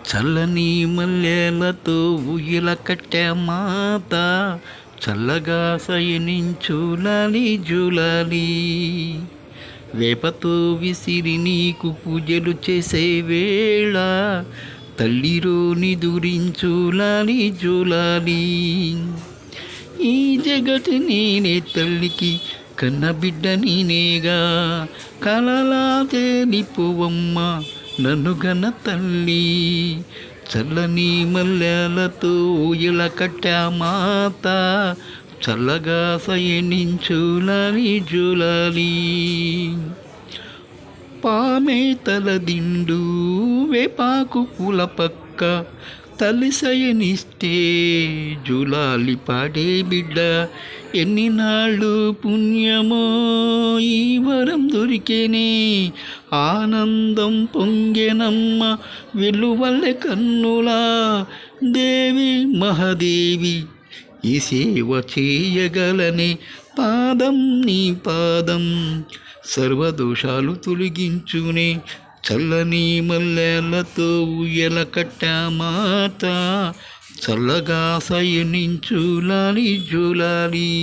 చల్లని మల్లెలతో ఊయల కట్టె మాత, చల్లగా సయనించు లాలి జులాలి. వేపతో విసిరి నీకు పూజలు చేసే వేళ, తల్లిరో నిదురించు లాలి జులాలి. ఈ జగతి నేనే తల్లికి కన్న బిడ్డ నేనేగా, కలలా తేలిపోవమ్మ నన్ను గన తల్లి. చల్లని మల్లెలతో ఊయల కట్టె మాత, చల్లగా సయనించు లాలి జులాలి. పామే తలదిండు వేపాకు పూల పక్క, తల్లి సయనిస్తే జులాలి పాడే బిడ్డ. ఎన్ని నాళ్ళు పుణ్యమో ఈ వరం దొరికేనే, ఆనందం పొంగెనమ్మ వెలువల్లె కన్నులా. దేవి మహాదేవి ఈ సేవ చేయగలనే, పాదం నీ పాదం సర్వదోషాలు తొలగించునే. చల్లని మల్లెలతో ఊయల కట్టె మాత, చల్లగా సయనించు లాలి జులాలి.